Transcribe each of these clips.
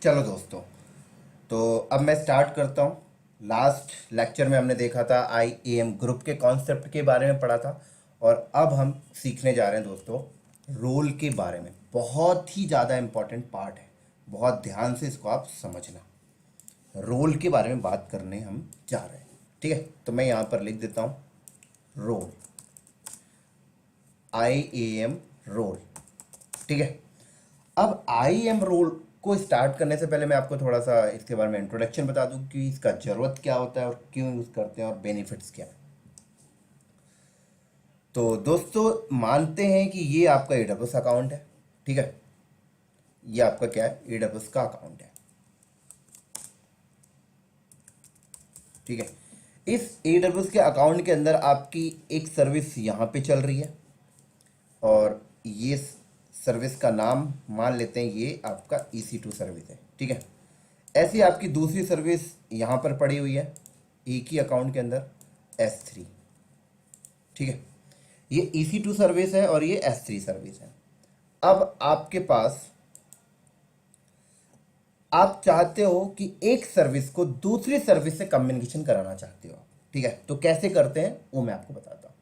चलो दोस्तों, तो अब मैं स्टार्ट करता हूँ। लास्ट लेक्चर में हमने देखा था IAM ग्रुप के कॉन्सेप्ट के बारे में पढ़ा था। और अब हम सीखने जा रहे हैं दोस्तों रोल के बारे में। बहुत ही ज़्यादा इम्पोर्टेंट पार्ट है, बहुत ध्यान से इसको आप समझना। रोल के बारे में बात करने हम जा रहे हैं, ठीक है। तो मैं यहाँ पर लिख देता हूँ रोल, IAM रोल, ठीक है। अब IAM रोल को स्टार्ट करने से पहले मैं आपको थोड़ा सा इसके बारे में इंट्रोडक्शन बता दूं कि इसका ज़रूरत क्या होता है और क्यों यूज़ करते हैं और बेनिफिट्स क्या है। तो दोस्तों, मानते हैं कि ये आपका AWS अकाउंट है, ठीक है। ये आपका क्या है, AWS का अकाउंट है, ठीक है। इस AWS के अकाउंट के अंदर आपकी एक सर्विस यहाँ पे चल रही है और ये सर्विस का नाम मान लेते हैं ये आपका EC2 सर्विस है, ठीक है। ऐसी आपकी दूसरी सर्विस यहाँ पर पड़ी हुई है एक ही अकाउंट के अंदर, S3, ठीक है। ये EC2 सर्विस है और ये S3 सर्विस है। अब आपके पास, आप चाहते हो कि एक सर्विस को दूसरी सर्विस से कम्युनिकेशन कराना चाहते हो, ठीक है। तो कैसे करते हैं वो मैं आपको बताता हूँ।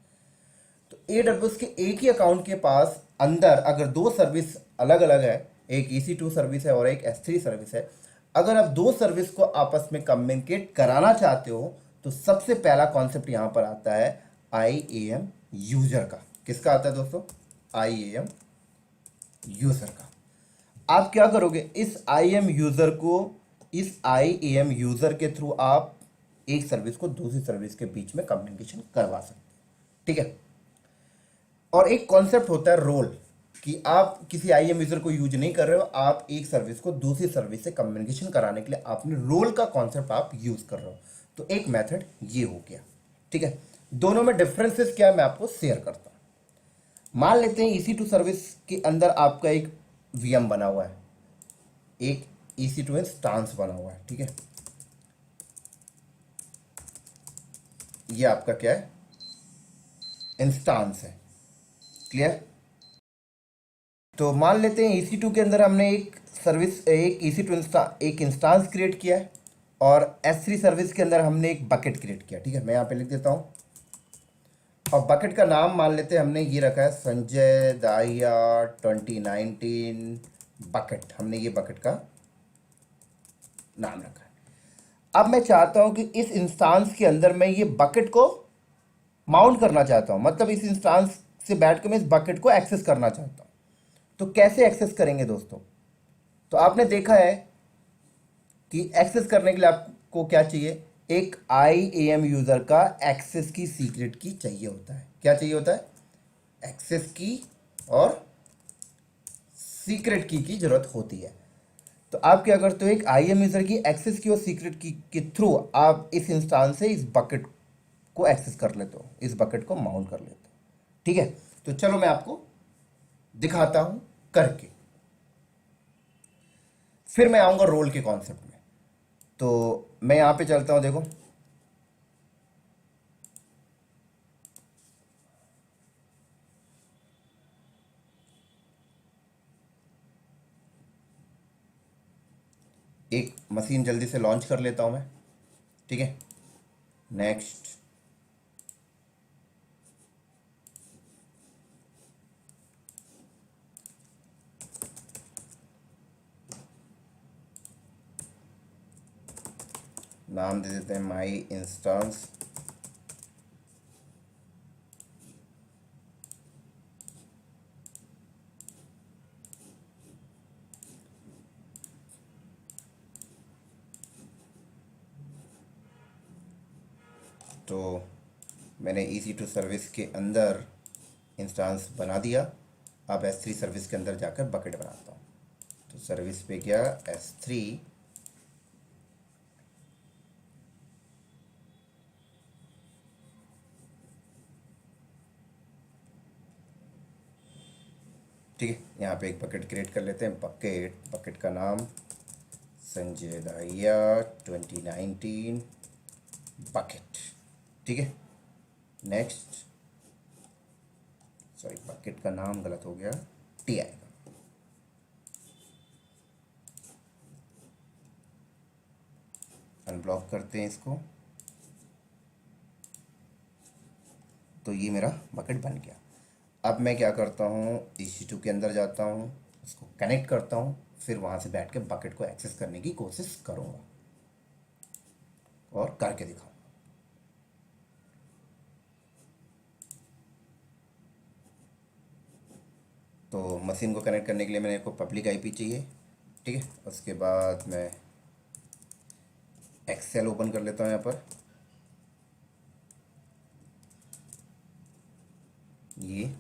तो AWS के एक ही अकाउंट के पास अंदर अगर दो सर्विस अलग अलग है, एक EC2 सर्विस है और एक S3 सर्विस है, अगर आप दो सर्विस को आपस में कम्युनिकेट कराना चाहते हो तो सबसे पहला कॉन्सेप्ट यहाँ पर आता है IAM यूजर का। किसका आता है दोस्तों? IAM यूजर का। आप क्या करोगे, इस IAM यूजर के थ्रू आप एक सर्विस को दूसरी सर्विस के बीच में कम्युनिकेशन करवा सकते हैं, ठीक है। और एक कॉन्सेप्ट होता है रोल, कि आप किसी IAM यूजर को यूज नहीं कर रहे हो, आप एक सर्विस को दूसरी सर्विस से कम्युनिकेशन कराने के लिए आपने रोल का कॉन्सेप्ट आप यूज कर रहे हो। तो एक मेथड ये हो गया, ठीक है। दोनों में डिफरेंसेस क्या है मैं आपको शेयर करता हूं। मान लेते हैं EC2 सर्विस के अंदर आपका एक VM बना हुआ है, एक EC2 इंस्टांस बना हुआ है, ठीक है। ये आपका क्या है, इंस्टांस है, क्लियर। तो मान लेते हैं EC2 के अंदर हमने एक EC2 एक इंस्टांस क्रिएट किया है और S3 सर्विस के अंदर हमने एक बकेट क्रिएट किया, ठीक है। मैं यहाँ पे लिख देता हूँ और बकेट का नाम मान लेते हैं हमने ये रखा है संजय दाहिया 2019 बकेट। हमने ये बकेट का नाम रखा है। अब मैं चाहता हूँ कि इस इंस्टांस के अंदर मैं ये बकेट को माउंट करना चाहता हूँ, मतलब इस इंस्टांस से बैठ कर मैं इस बकेट को एक्सेस करना चाहता हूँ। तो कैसे एक्सेस करेंगे दोस्तों? तो आपने देखा है कि एक्सेस करने के लिए आपको क्या चाहिए, एक IAM यूजर का एक्सेस की सीक्रेट की चाहिए होता है। क्या चाहिए होता है? एक्सेस की और सीक्रेट की जरूरत होती है। तो आप क्या करते हो, एक IAM यूजर की एक्सेस की और सीक्रेट की के थ्रू आप इस इंस्टांस से इस बकेट को एक्सेस कर लेते हो, इस बकेट को माउंट कर लेते हो, ठीक है। तो चलो मैं आपको दिखाता हूं करके, फिर मैं आऊंगा रोल के कॉन्सेप्ट में। तो मैं यहां पे चलता हूं, देखो एक मशीन जल्दी से लॉन्च कर लेता हूं मैं, ठीक है। नेक्स्ट, नाम दे देते हैं माई इंस्टांस, तो मैंने EC2 सर्विस के अंदर इंस्टांस बना दिया। अब S3 सर्विस के अंदर जाकर बकेट बनाता हूँ। तो सर्विस पे गया S3, ठीक है। यहाँ पे एक बकेट क्रिएट कर लेते हैं। बकेट का नाम संजय दाहिया 2019 बकेट, ठीक है। नेक्स्ट, सॉरी बकेट का नाम गलत हो गया, टी आएगा। अनब्लॉक करते हैं इसको। तो ये मेरा बकेट बन गया। अब मैं क्या करता हूँ, EC2 के अंदर जाता हूँ, उसको कनेक्ट करता हूँ, फिर वहाँ से बैठ के बकेट को एक्सेस करने की कोशिश करूँगा और करके दिखाऊँगा। तो मशीन को कनेक्ट करने के लिए मेरे को पब्लिक IP चाहिए, ठीक है। उसके बाद मैं एक्सेल ओपन कर लेता हूँ यहाँ पर, ये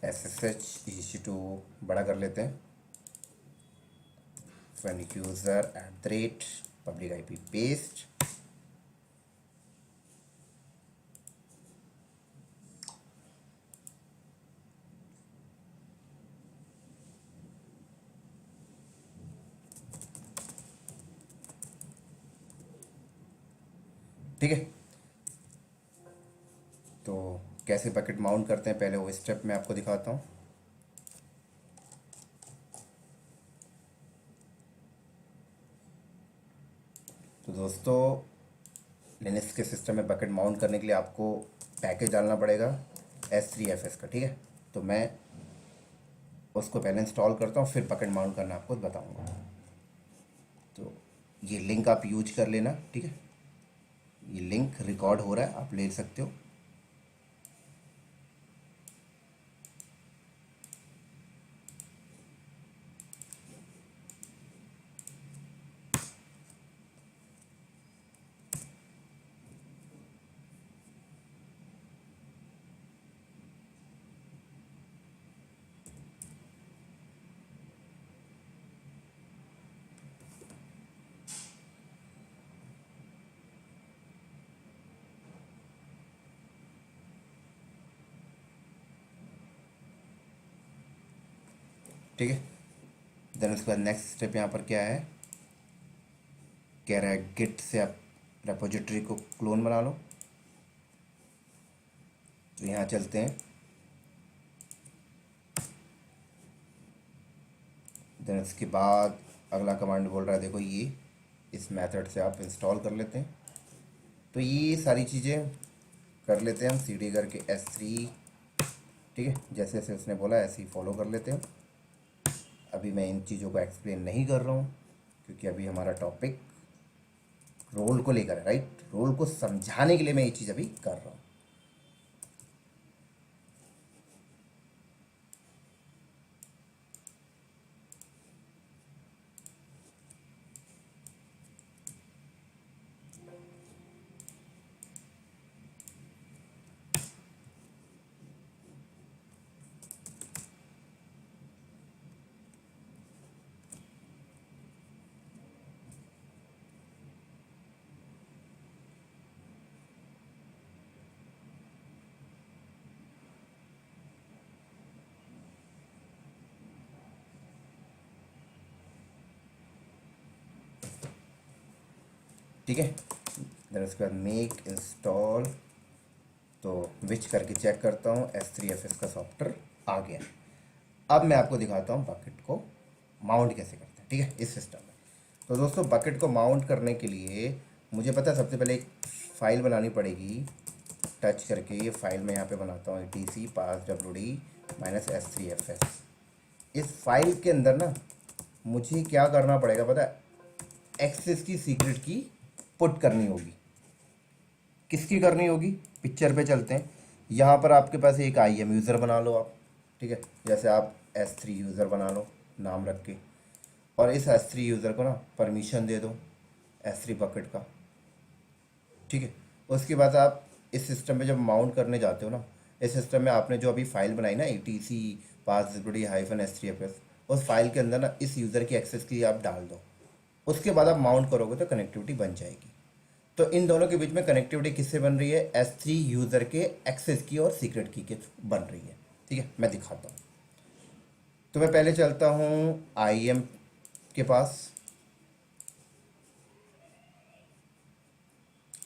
SSH EC2 बड़ा कर लेते हैं, fun user @ public IP paste. ठीक है, तो कैसे बकेट माउंट करते हैं पहले वो स्टेप मैं आपको दिखाता हूँ। तो दोस्तों, लिनक्स के सिस्टम में बकेट माउंट करने के लिए आपको पैकेज डालना पड़ेगा S3FS का, ठीक है। तो मैं उसको पहले इंस्टॉल करता हूँ, फिर बकेट माउंट करना आपको बताऊँगा। तो ये लिंक आप यूज कर लेना, ठीक है। ये लिंक रिकॉर्ड हो रहा है, आप ले सकते हो। ठीक है, देन उसके बाद नेक्स्ट स्टेप यहाँ पर क्या है, कह रहा है गिट से आप रेपोजिटरी को क्लोन बना लो। तो यहाँ चलते हैं, देन उसके बाद अगला कमांड बोल रहा है, देखो ये इस मेथड से आप इंस्टॉल कर लेते हैं। तो ये सारी चीज़ें कर लेते हैं हम CD करके S3, ठीक है। जैसे जैसे उसने बोला ऐसे ही फॉलो कर लेते हैं। अभी मैं इन चीज़ों को एक्सप्लेन नहीं कर रहा हूँ क्योंकि अभी हमारा टॉपिक रोल को लेकर है, राइट। रोल को समझाने के लिए मैं ये चीज़ अभी कर रहा हूँ। ठीक है, देन उसके बाद मेक इंस्टॉल, तो विच करके चेक करता हूँ, S3FS का सॉफ्टवेयर आ गया। अब मैं आपको दिखाता हूँ बकेट को माउंट कैसे करते हैं, ठीक है, इस सिस्टम में। तो दोस्तों, बकेट को माउंट करने के लिए मुझे पता है सबसे पहले एक फ़ाइल बनानी पड़ेगी। टच करके ये फाइल मैं यहाँ पे बनाता हूँ, etc passwd -S3FS। इस फाइल के अंदर ना मुझे क्या करना पड़ेगा पता है, एक्सेस की सीक्रेट की पुट करनी होगी। किसकी करनी होगी, पिक्चर पे चलते हैं। यहाँ पर आपके पास एक IM यूज़र बना लो आप, ठीक है। जैसे आप S3 यूज़र बना लो नाम रख के, और इस S3 यूज़र को ना परमिशन दे दो S3 बकेट का, ठीक है। उसके बाद आप इस सिस्टम में जब माउंट करने जाते हो ना, इस सिस्टम में आपने जो अभी फाइल बनाई ना etc passwd -S3FS, उस फाइल के अंदर ना इस यूज़र की एक्सेस की आप डाल दो। उसके बाद आप माउंट करोगे तो कनेक्टिविटी बन जाएगी। तो इन दोनों के बीच में कनेक्टिविटी किससे बन रही है, S3 यूज़र के एक्सेस की और सीक्रेट की के बन रही है, ठीक है। मैं दिखाता हूँ। तो मैं पहले चलता हूँ IM के पास,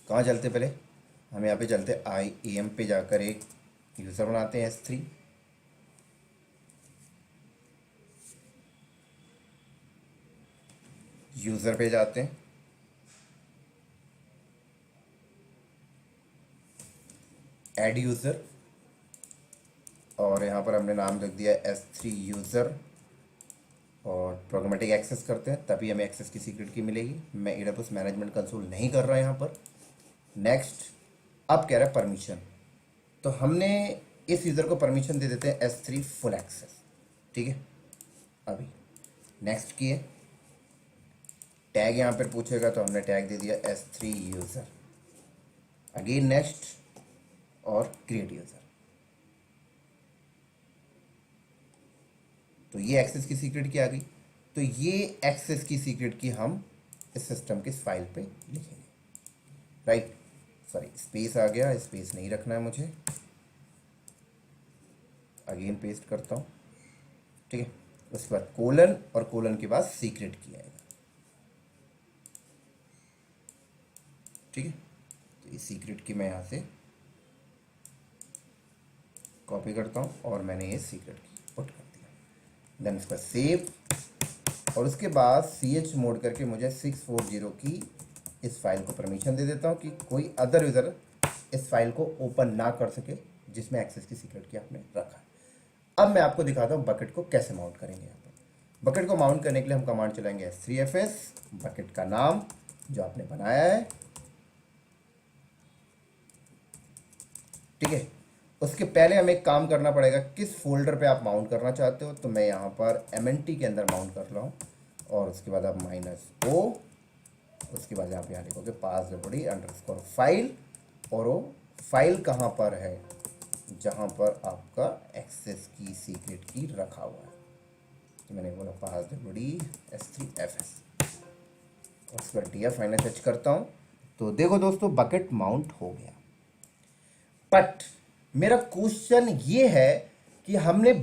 कहाँ चलते, पहले हम यहाँ पे चलते IAM पे जाकर एक यूज़र बनाते हैं S3। यूज़र पे जाते हैं, ऐड यूज़र, और यहाँ पर हमने नाम रख दिया S3 यूज़र, और प्रोग्रामेटिक एक्सेस करते हैं, तभी हमें एक्सेस की सीक्रेट की मिलेगी। मैं AWS मैनेजमेंट कंसोल नहीं कर रहा यहाँ पर। नेक्स्ट, अब कह रहा है परमिशन, तो हमने इस यूज़र को परमिशन दे देते हैं S3 फुल एक्सेस। ठीक है, अभी नेक्स्ट किए, टैग यहाँ पर पूछेगा तो हमने टैग दे दिया S3 यूज़र। अगेन नेक्स्ट और क्रिएट यूज़र। तो ये एक्सेस की सीक्रेट की आ गई। तो ये एक्सेस की सीक्रेट की हम इस सिस्टम के फाइल पे लिखेंगे। राइट, सॉरी स्पेस आ गया, स्पेस नहीं रखना है मुझे। अगेन पेस्ट करता हूँ। ठीक है, उसके बाद कोलन, और कोलन के बाद सीक्रेट की आएगा। ठीक है, तो ये सीक्रेट की मैं यहाँ से कॉपी करता हूँ और मैंने ये सीक्रेट की पुट कर दिया। देन इसका सेव, और उसके बाद CH मोड करके मुझे 640 की इस फाइल को परमिशन दे देता हूँ कि कोई अदर यूज़र इस फाइल को ओपन ना कर सके जिसमें एक्सेस की सीक्रेट की आपने रखा। अब मैं आपको दिखाता हूँ बकेट को कैसे माउंट करेंगे। यहाँ पर बकेट को माउंट करने के लिए हम कमांड चलाएंगे S3FS, बकेट का नाम जो आपने बनाया है। ठीक है, उसके पहले हमें एक काम करना पड़ेगा, किस फोल्डर पे आप माउंट करना चाहते हो। तो मैं यहाँ पर MNT के अंदर माउंट कर रहा हूँ, और उसके बाद आप -O, उसके बाद आप यहाँ लिखोगे passwd_file, और वो फाइल कहाँ पर है, जहाँ पर आपका एक्सेस की सीक्रेट की रखा हुआ है। तो मैंने बोला passwd_s3fs, उसके बाद TF फाइनल टच करता हूँ। तो देखो दोस्तों, बकेट माउंट हो गया। बट मेरा क्वेश्चन ये है कि हमने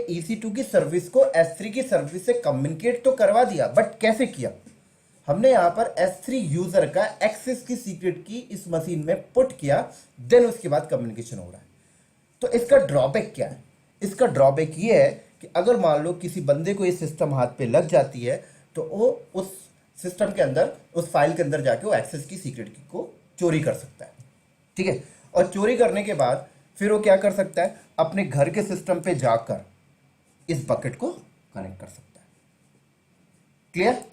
EC2 की सर्विस को S3 की सर्विस से कम्युनिकेट तो करवा दिया, बट कैसे किया? हमने यहाँ पर S3 यूजर का एक्सेस की सीक्रेट की इस मशीन में पुट किया, देन उसके बाद कम्युनिकेशन हो रहा है। तो इसका ड्रॉबैक क्या है? इसका ड्रॉबैक ये है कि अगर मान लो किसी बंदे को ये सिस्टम हाथ पे लग जाती है, तो वो उस सिस्टम के अंदर, उस फाइल के अंदर जाके वो एक्सेस की सीक्रेट की को चोरी कर सकता है। ठीक है, और चोरी करने के बाद फिर वो क्या कर सकता है, अपने घर के सिस्टम पे जाकर इस बकेट को कनेक्ट कर सकता है। क्लियर?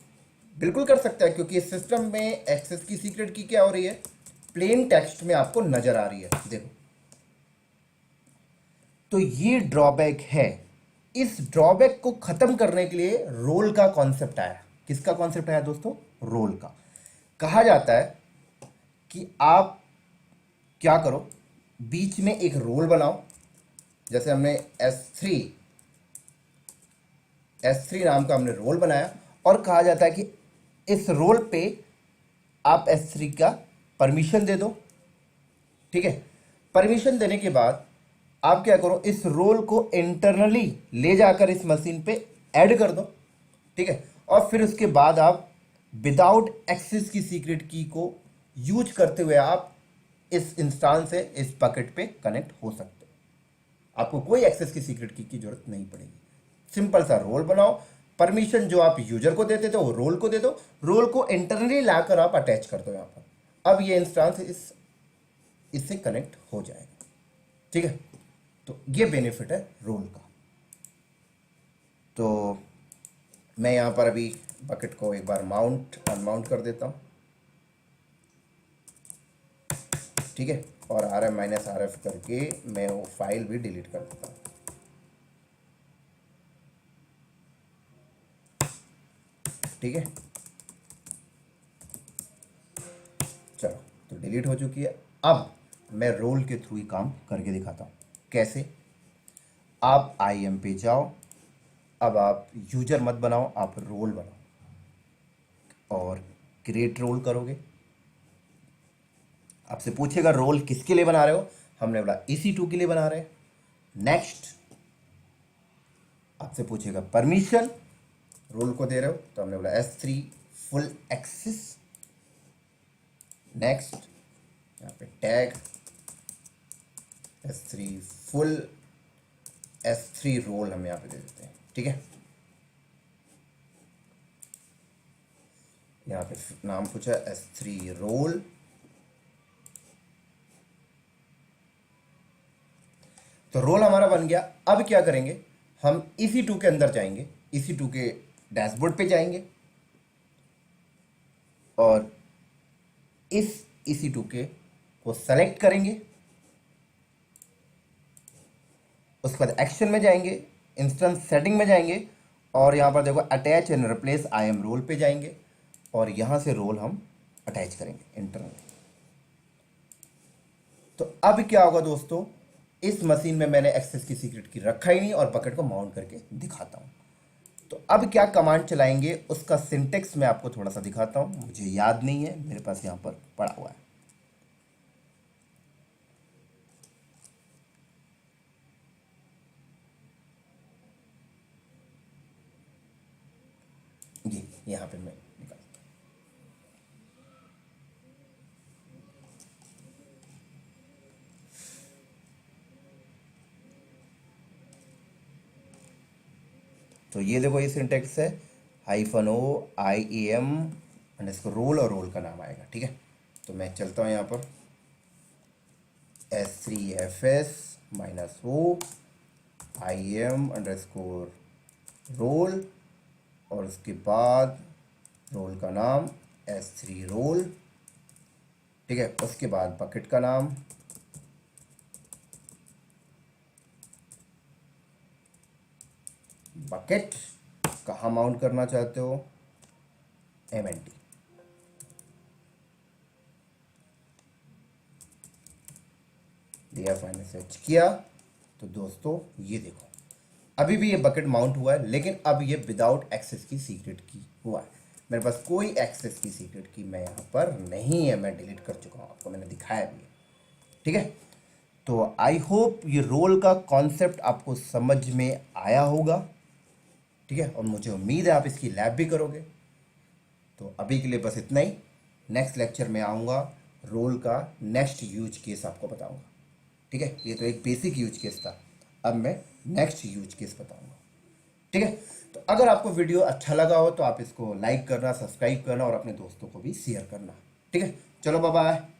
बिल्कुल कर सकता है, क्योंकि इस सिस्टम में एक्सेस की सीक्रेट की क्या हो रही है, प्लेन टेक्स्ट में आपको नजर आ रही है। देखो, तो ये ड्रॉबैक है। इस ड्रॉबैक को खत्म करने के लिए रोल का कॉन्सेप्ट आया। किसका कॉन्सेप्ट आया दोस्तों? रोल का। कहा जाता है कि आप क्या करो, बीच में एक रोल बनाओ। जैसे हमने S3 नाम का हमने रोल बनाया, और कहा जाता है कि इस रोल पे आप S3 का परमिशन दे दो। ठीक है, परमिशन देने के बाद आप क्या करो, इस रोल को इंटरनली ले जाकर इस मशीन पे ऐड कर दो। ठीक है, और फिर उसके बाद आप विदाउट एक्सेस की सीक्रेट की को यूज करते हुए आप इस इंस्टांस से इस बकेट पे कनेक्ट हो सकते हो। आपको कोई एक्सेस की सीक्रेट की जरूरत नहीं पड़ेगी। सिंपल सा रोल बनाओ, परमिशन जो आप यूजर को देते थे वो रोल को दे दो, रोल को इंटरनली लाकर आप अटैच कर दो यहाँ पर। अब ये इंस्टांस इससे कनेक्ट हो जाएगा। ठीक है, तो ये बेनिफिट है रोल का। तो मैं यहाँ पर अभी बकेट को एक बार अनमाउंट कर देता हूँ। ठीक है, और RM-RF करके मैं वो फाइल भी डिलीट कर देता हूँ। ठीक है, चलो, तो डिलीट हो चुकी है। अब मैं रोल के थ्रू ही काम करके दिखाता हूँ कैसे। आप IAM पे जाओ, अब आप यूजर मत बनाओ, आप रोल बनाओ और क्रिएट रोल करोगे। आपसे पूछेगा रोल किसके लिए बना रहे हो, हमने बोला EC2 के लिए बना रहे हैं। नेक्स्ट, आपसे पूछेगा परमिशन, रोल को दे रहे हो, तो हमने बोला S3 फुल एक्सेस। नेक्स्ट, यहाँ पे tag S3 full, S3 role हम यहाँ पे दे देते हैं। ठीक है, यहाँ पे नाम पूछा S3 रोल। तो रोल हमारा बन गया। अब क्या करेंगे, हम EC2 के अंदर जाएंगे, EC2 के डैशबोर्ड पे जाएंगे और इस EC2 के को सेलेक्ट करेंगे। उसके बाद एक्शन में जाएंगे, इंस्टेंस सेटिंग में जाएंगे और यहाँ पर देखो attach and replace IAM role पे जाएंगे और यहाँ से रोल हम अटैच करेंगे इंटरनली। तो अब क्या होगा दोस्तों, इस मशीन में मैंने एक्सेस की सीक्रेट की रखा ही नहीं और बकेट को माउंट करके दिखाता हूँ। तो अब क्या कमांड चलाएंगे उसका सिंटेक्स मैं आपको थोड़ा सा दिखाता हूँ, मुझे याद नहीं है, मेरे पास यहाँ पर पड़ा हुआ है। जी यहाँ पे मैं निकालता हूँ। तो ये देखो ये सिंटेक्स है, -o IAM अंडरस्कोर रोल और रोल का नाम आएगा। ठीक है, तो मैं चलता हूँ यहाँ पर S3FS -o IAM underscore role और उसके बाद रोल का नाम S3 रोल। ठीक है, उसके बाद बकेट का नाम बकेट, कहाँ माउंट करना चाहते हो MNT। दिया फाइनल सर्च किया तो दोस्तों ये देखो अभी भी ये बकेट माउंट हुआ है, लेकिन अब ये विदाउट एक्सेस की सीक्रेट की हुआ है। मेरे पास कोई एक्सेस की सीक्रेट की मैं यहाँ पर नहीं है, मैं डिलीट कर चुका हूँ, आपको मैंने दिखाया भी है। ठीक है, तो आई होप ये रोल का कॉन्सेप्ट आपको समझ में आया होगा। ठीक है, और मुझे उम्मीद है आप इसकी लैब भी करोगे। तो अभी के लिए बस इतना ही, नेक्स्ट लेक्चर में आऊँगा, रोल का नेक्स्ट यूज केस आपको बताऊँगा। ठीक है, ये तो एक बेसिक यूज केस था, अब मैं नेक्स्ट यूज केस बताऊँगा। ठीक है, तो अगर आपको वीडियो अच्छा लगा हो तो आप इसको लाइक करना, सब्सक्राइब करना और अपने दोस्तों को भी शेयर करना। ठीक है, चलो बाय बाय।